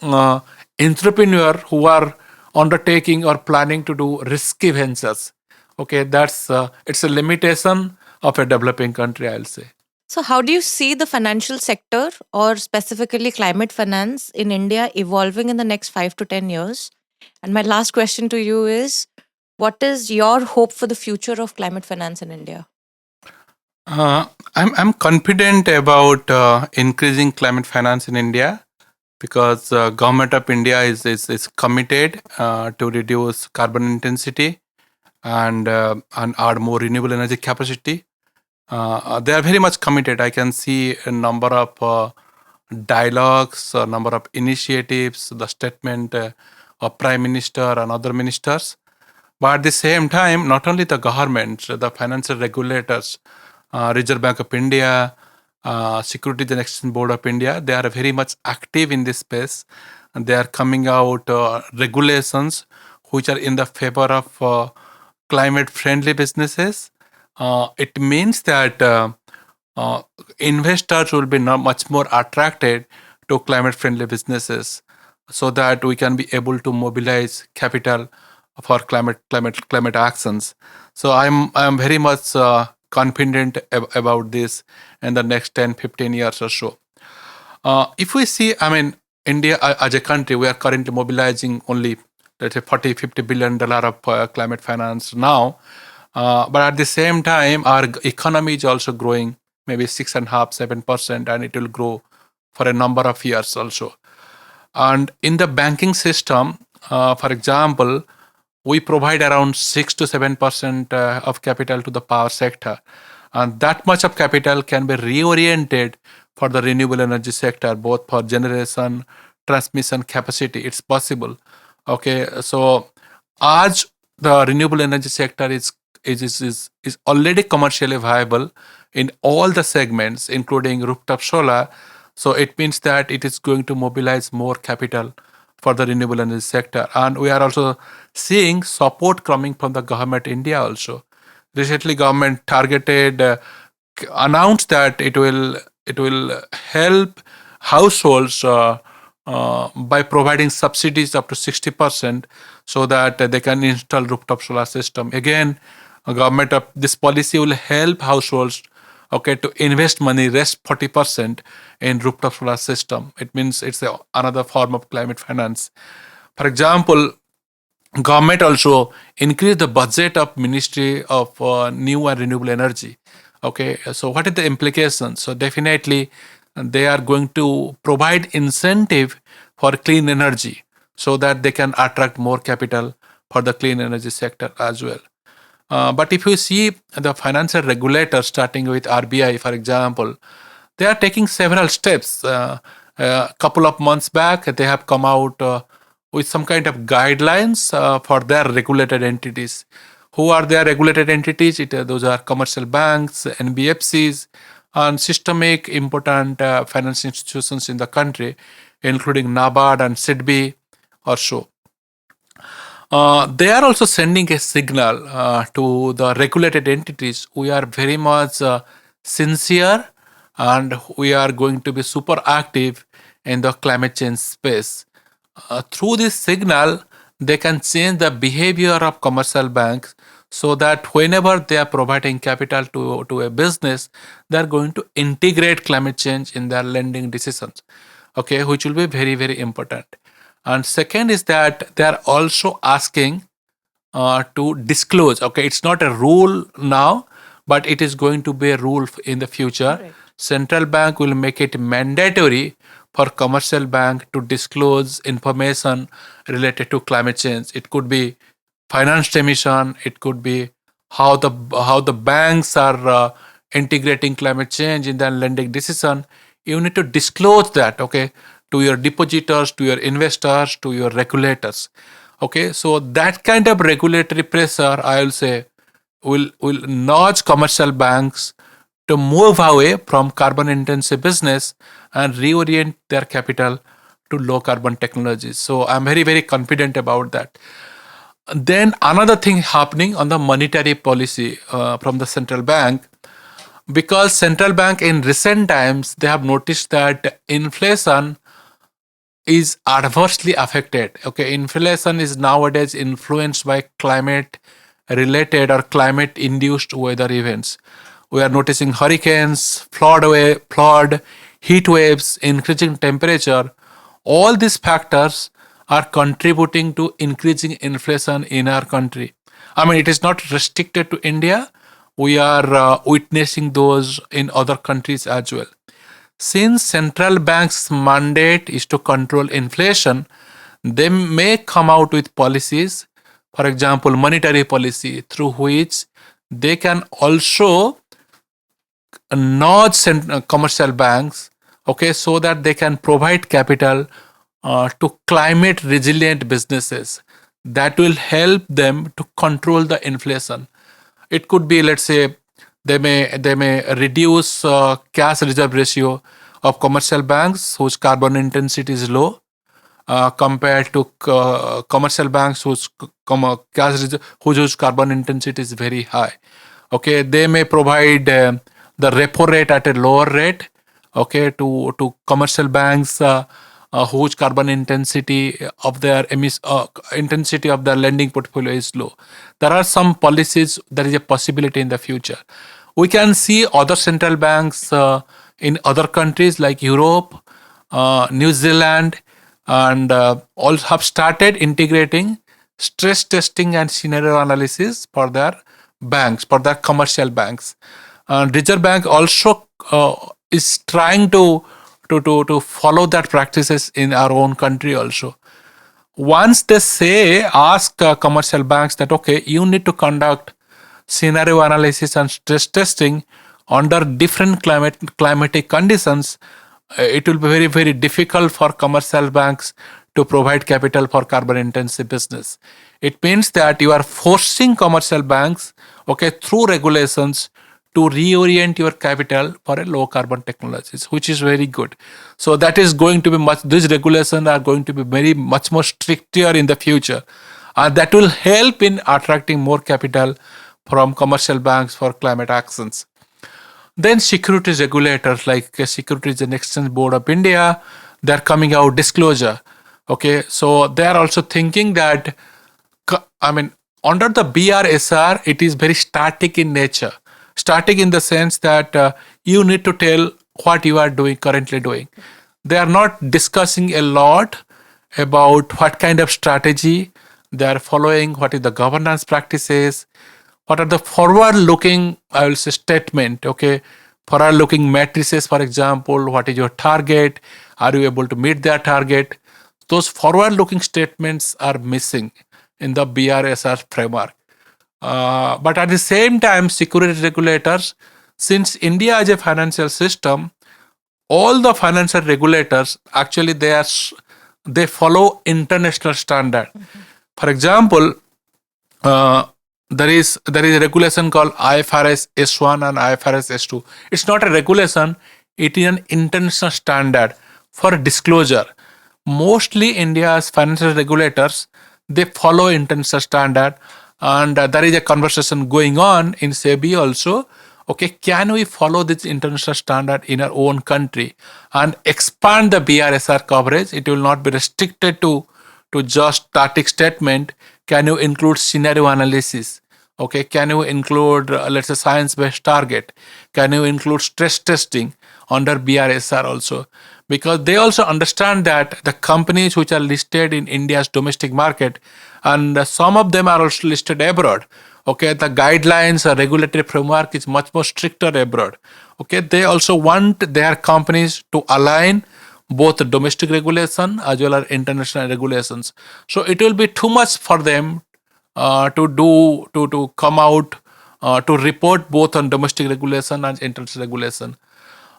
entrepreneur who are undertaking or planning to do risky ventures. Okay, that's it's a limitation of a developing country, I'll say. So, how do you see the financial sector, or specifically climate finance, in India evolving in the next 5 to 10 years? And my last question to you is, what is your hope for the future of climate finance in India? I'm confident about increasing climate finance in India because government of India is committed to reduce carbon intensity and add more renewable energy capacity. They are very much committed. I can see a number of dialogues, a number of initiatives, the statement of Prime Minister and other ministers. But at the same time, not only the government, the financial regulators, Reserve Bank of India, Securities and Exchange Board of India, they are very much active in this space. And they are coming out regulations which are in the favor of climate-friendly businesses. It means that investors will be much more attracted to climate-friendly businesses, so that we can be able to mobilize capital for climate actions. So I'm very much confident about this in the next 10-15 years or so. If we see, India as a country, we are currently mobilizing only, let's say, $40-50 billion of climate finance now. But at the same time, our economy is also growing, maybe 6.5-7%, and it will grow for a number of years also. And in the banking system, for example, we provide around 6-7% of capital to the power sector. And that much of capital can be reoriented for the renewable energy sector, both for generation, transmission capacity. It's possible. Okay, so as the renewable energy sector is already commercially viable in all the segments, including rooftop solar, so it means that it is going to mobilize more capital for the renewable energy sector. And we are also seeing support coming from the government India also. Recently, government announced that it will help households by providing subsidies up to 60%, so that they can install rooftop solar system. Again, this policy will help households okay, to invest money, rest 40% in rooftop solar system. It means it's another form of climate finance. For example, government also increase the budget of Ministry of New and Renewable Energy. Okay, so what are the implications? So definitely they are going to provide incentive for clean energy so that they can attract more capital for the clean energy sector as well. But if you see the financial regulators, starting with RBI, for example, they are taking several steps. A couple of months back, they have come out with some kind of guidelines for their regulated entities. Who are their regulated entities? Those are commercial banks, NBFCs, and systemic important financial institutions in the country, including NABARD and SIDBI or so. They are also sending a signal to the regulated entities. We are very much sincere and we are going to be super active in the climate change space. Through this signal, they can change the behavior of commercial banks so that whenever they are providing capital to a business, they are going to integrate climate change in their lending decisions, okay, which will be very, very important. And second is that they are also asking to disclose. Okay, it's not a rule now, but it is going to be a rule in the future. Right. Central bank will make it mandatory for commercial bank to disclose information related to climate change. It could be financed emission. It could be how the banks are integrating climate change in their lending decision. You need to disclose that, okay, to your depositors, to your investors, to your regulators. Okay, so that kind of regulatory pressure, I will say, will nudge commercial banks to move away from carbon intensive business and reorient their capital to low carbon technologies. So I'm very, very confident about that. Then another thing happening on the monetary policy from the central bank, because central bank in recent times, they have noticed that inflation is adversely affected. Okay, inflation is nowadays influenced by climate related or climate induced weather events. We are noticing hurricanes, flood, heat waves, increasing temperature. All these factors are contributing to increasing inflation in our country. I mean, it is not restricted to India. We are witnessing those in other countries as well. Since central banks' mandate is to control inflation, they may come out with policies, for example, monetary policy, through which they can also nudge commercial banks, okay, so that they can provide capital to climate resilient businesses that will help them to control the inflation. It could be, let's say, they may reduce cash reserve ratio of commercial banks whose carbon intensity is low compared to commercial banks whose carbon intensity is very high. Okay, they may provide the repo rate at a lower rate, okay, to commercial banks whose carbon intensity of their intensity of their lending portfolio is low. There are some policies, there is a possibility in the future. We can see other central banks in other countries like Europe, New Zealand, and all have started integrating stress testing and scenario analysis for their banks, for their commercial banks. Reserve Bank also is trying to follow that practices in our own country also. Once they ask commercial banks that, okay, you need to conduct scenario analysis and stress testing under different climatic conditions, it will be very, very difficult for commercial banks to provide capital for carbon intensive business. It means that you are forcing commercial banks, okay, through regulations to reorient your capital for a low carbon technologies, which is very good. So that is going to be these regulations are going to be much more stricter in the future. And that will help in attracting more capital from commercial banks for climate actions. Then securities regulators like Securities and Exchange Board of India, they're coming out disclosure. Okay, so they are also thinking that, I mean, under the BRSR, it is very static in nature. Static in the sense that you need to tell what you are currently doing. They are not discussing a lot about what kind of strategy they are following, what is the governance practices, what are the forward-looking, I will say, statement, okay, forward-looking matrices, for example, what is your target, are you able to meet their target? Those forward-looking statements are missing in the BRSR framework. But at the same time, security regulators, since India is a financial system, all the financial regulators actually they follow international standard. For example, there is a regulation called IFRS S1 and IFRS S2. It's not a regulation; it is an international standard for disclosure. Mostly India's financial regulators, they follow international standard, and there is a conversation going on in SEBI also. Okay, can we follow this international standard in our own country and expand the BRSR coverage? It will not be restricted to just static statement. Can you include scenario analysis? Okay, can you include, let's say, science-based target? Can you include stress testing under BRSR also? Because they also understand that the companies which are listed in India's domestic market, and some of them are also listed abroad. Okay, the guidelines, regulatory framework is much more stricter abroad. Okay, they also want their companies to align both the domestic regulation as well as international regulations. So it will be too much for them to come out to report both on domestic regulation and international regulation.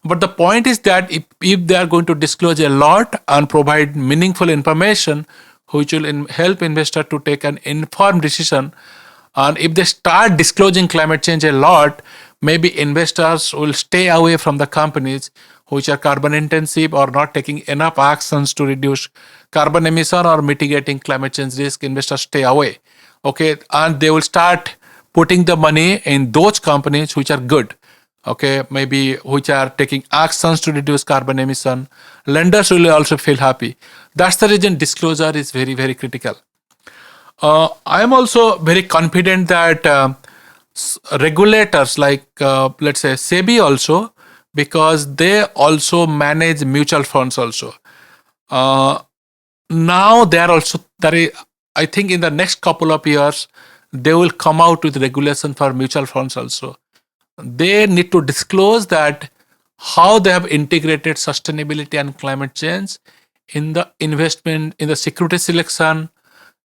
But the point is that if they are going to disclose a lot and provide meaningful information, which will help investor to take an informed decision, and if they start disclosing climate change a lot, maybe investors will stay away from the companies which are carbon intensive or not taking enough actions to reduce carbon emission or mitigating climate change risk. Investors stay away. Okay, and they will start putting the money in those companies which are good. Okay, maybe which are taking actions to reduce carbon emission. Lenders will also feel happy. That's the reason disclosure is very, very critical. I am also very confident that regulators like, let's say, SEBI also, because they also manage mutual funds also. Now they are also, I think in the next couple of years, they will come out with regulation for mutual funds also. They need to disclose that how they have integrated sustainability and climate change in the investment, in the security selection,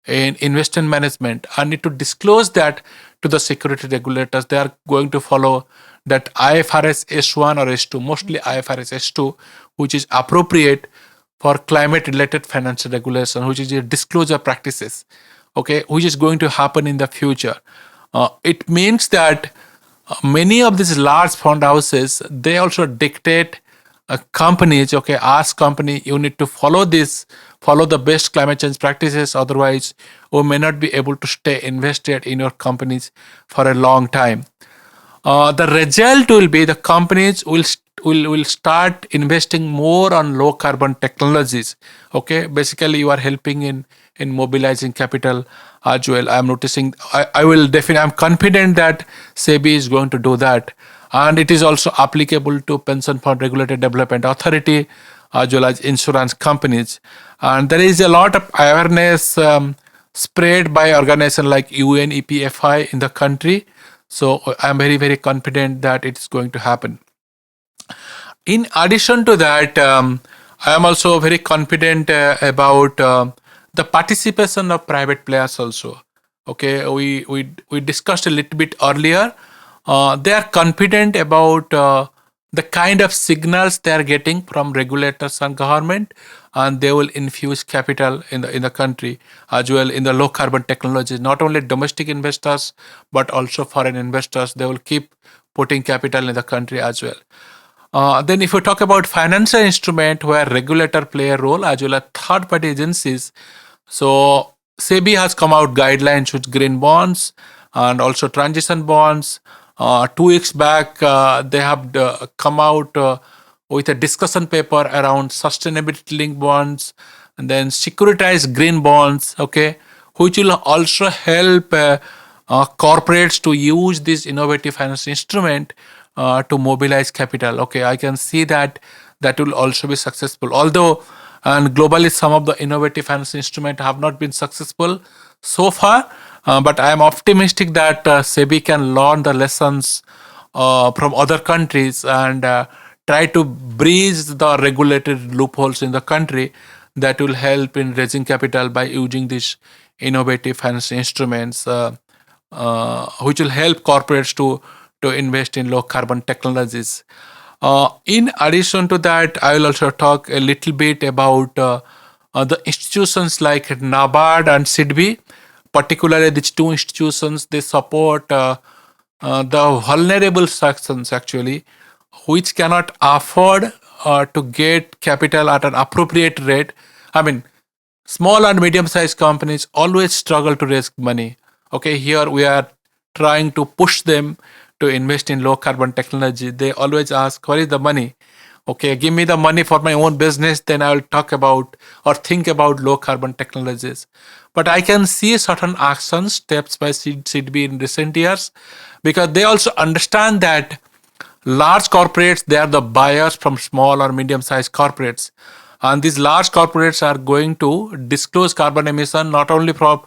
in investment management. I need to disclose that to the security regulators. They are going to follow that IFRS S1 or S2, mostly IFRS S2, which is appropriate for climate related financial regulation, which is your disclosure practices, okay, which is going to happen in the future. It means that many of these large fund houses, they also dictate companies, okay, ask company, you need to follow the best climate change practices, otherwise we may not be able to stay invested in your companies for a long time. The result will be the companies will start investing more on low carbon technologies. Okay, basically you are helping in mobilizing capital as well. I'm noticing, I'm confident that SEBI is going to do that. And it is also applicable to Pension Fund Regulated Development Authority as well as insurance companies. And there is a lot of awareness spread by organizations like UNEPFI in the country. So I'm very, very confident that it's going to happen. In addition to that, I am also very confident about the participation of private players also. Okay, we discussed a little bit earlier. They are confident about the kind of signals they are getting from regulators and government, and they will infuse capital in the country as well in the low carbon technologies. Not only domestic investors but also foreign investors. They will keep putting capital in the country as well. Then if we talk about financial instrument where regulator play a role as well as third party agencies, so SEBI has come out guidelines with green bonds and also transition bonds. 2 weeks back, they have come out with a discussion paper around sustainability linked bonds and then securitized green bonds, okay, which will also help corporates to use this innovative finance instrument to mobilize capital. Okay, I can see that that will also be successful. Although, and globally, some of the innovative finance instruments have not been successful so far, but I am optimistic that SEBI can learn the lessons from other countries and try to bridge the regulated loopholes in the country that will help in raising capital by using these innovative finance instruments, which will help corporates to invest in low carbon technologies. In addition to that, I will also talk a little bit about the institutions like NABARD and SIDBI. Particularly, these two institutions, they support the vulnerable sections actually, which cannot afford to get capital at an appropriate rate. I mean, small and medium sized companies always struggle to raise money. Okay, here we are trying to push them to invest in low carbon technology. They always ask, where is the money? Okay, give me the money for my own business, then I will talk about or think about low carbon technologies. But I can see certain actions, steps by CDB in recent years, because they also understand that large corporates, they are the buyers from small or medium sized corporates, and these large corporates are going to disclose carbon emission not only for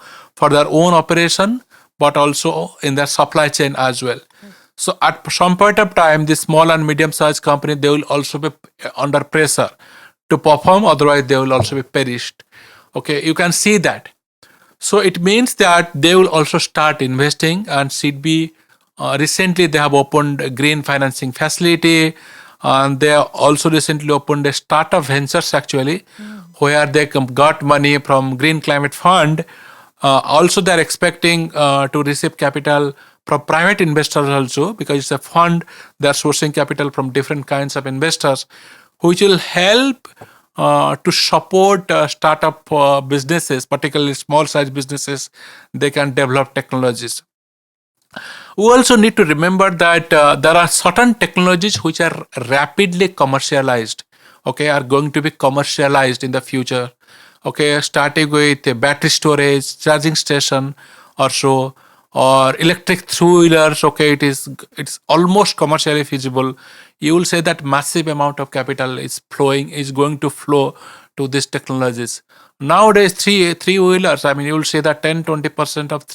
their own operation but also in their supply chain as well. So at some point of time, the small and medium sized company, they will also be under pressure to perform, otherwise they will also be perished. Okay, you can see that. So it means that they will also start investing, and SIDBI recently they have opened a green financing facility, and they have also recently opened a startup ventures actually, where they got money from Green Climate Fund. Also, they are expecting to receive capital from private investors also, because it's a fund. They are sourcing capital from different kinds of investors, which will help to support startup businesses, particularly small size businesses. They can develop technologies. We also need to remember that there are certain technologies which are rapidly commercialized, okay, are going to be commercialized in the future. Okay, starting with a battery storage, charging station or so, or electric three-wheelers. Okay, it's almost commercially feasible. You will say that massive amount of capital is going to flow to these technologies. Nowadays, three-wheelers, I mean, you will say that 10-20% of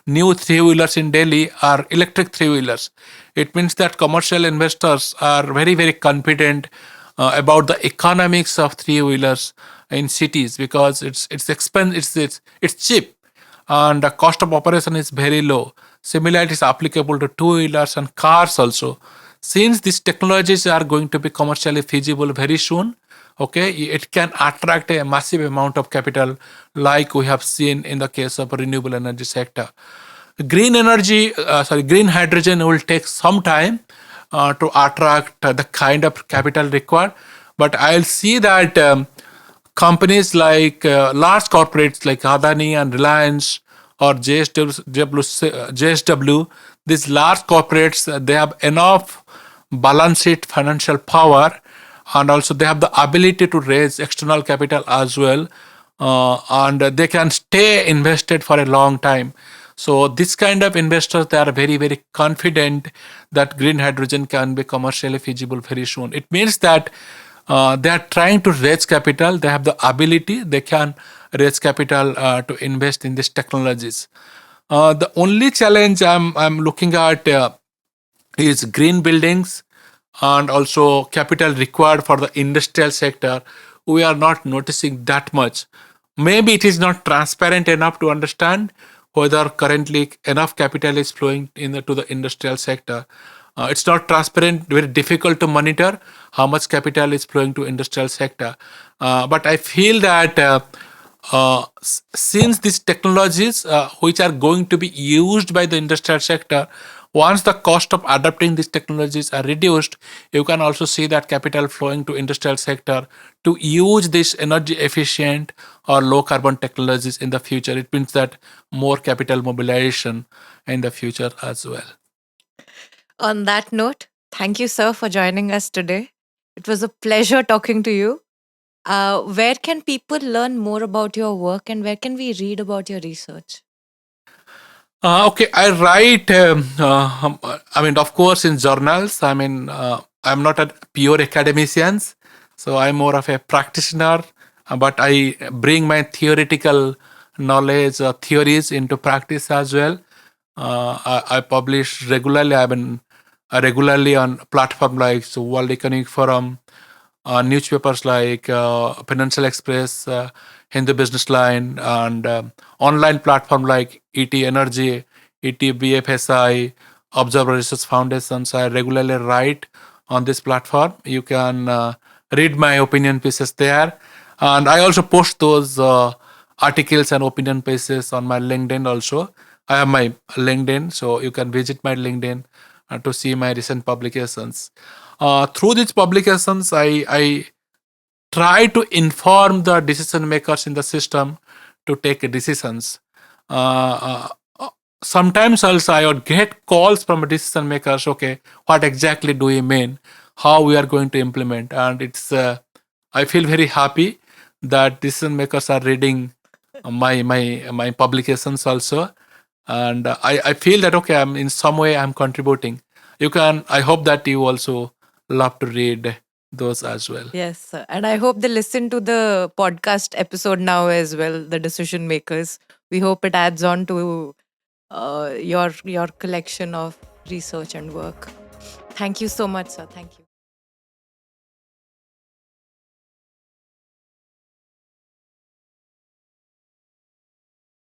new three-wheelers in Delhi are electric three-wheelers. It means that commercial investors are very, very confident about the economics of three-wheelers in cities, because it's cheap and the cost of operation is very low. Similarly, it is applicable to two-wheelers and cars also. Since these technologies are going to be commercially feasible very soon, okay, it can attract a massive amount of capital, like we have seen in the case of renewable energy sector. Green hydrogen will take some time to attract the kind of capital required, but I'll see that companies like large corporates like Adani and Reliance or JSW, these large corporates, they have enough balance sheet financial power, and also they have the ability to raise external capital as well, and they can stay invested for a long time. So this kind of investors, they are very, very confident that green hydrogen can be commercially feasible very soon. It means that they are trying to raise capital. They have the ability. They can raise capital to invest in these technologies. The only challenge I'm looking at is green buildings and also capital required for the industrial sector. We are not noticing that much. Maybe it is not transparent enough to understand whether currently enough capital is flowing to the industrial sector. It's not transparent, very difficult to monitor how much capital is flowing to industrial sector. But I feel that since these technologies which are going to be used by the industrial sector, once the cost of adopting these technologies are reduced, you can also see that capital flowing to industrial sector to use this energy efficient or low carbon technologies in the future. It means that more capital mobilization in the future as well. On that note, thank you, sir, for joining us today. It was a pleasure talking to you. Where can people learn more about your work, and where can we read about your research? Okay, I write. I mean, of course, in journals. I mean, I'm not a pure academician, so I'm more of a practitioner. But I bring my theoretical knowledge, theories into practice as well. I publish regularly. I've been regularly on platform like World Economic Forum, newspapers like Financial Express, Hindu Business Line, and online platform like ET Energy, ET BFSI, Observer Research Foundation. So I regularly write on this platform. You can read my opinion pieces there, and I also post those articles and opinion pieces on my LinkedIn also. I have my LinkedIn, so you can visit my LinkedIn to see my recent publications. Through these publications, I try to inform the decision makers in the system to take decisions. Sometimes also I would get calls from decision makers. Okay, what exactly do we mean? How we are going to implement? And it's I feel very happy that decision makers are reading my publications also, and I feel that okay, I'm in some way I'm contributing. You can. I hope that you also love to read those as well. Yes, sir. And I hope they listen to the podcast episode now as well, the decision makers. We hope it adds on to your collection of research and work. Thank you so much, sir. Thank you.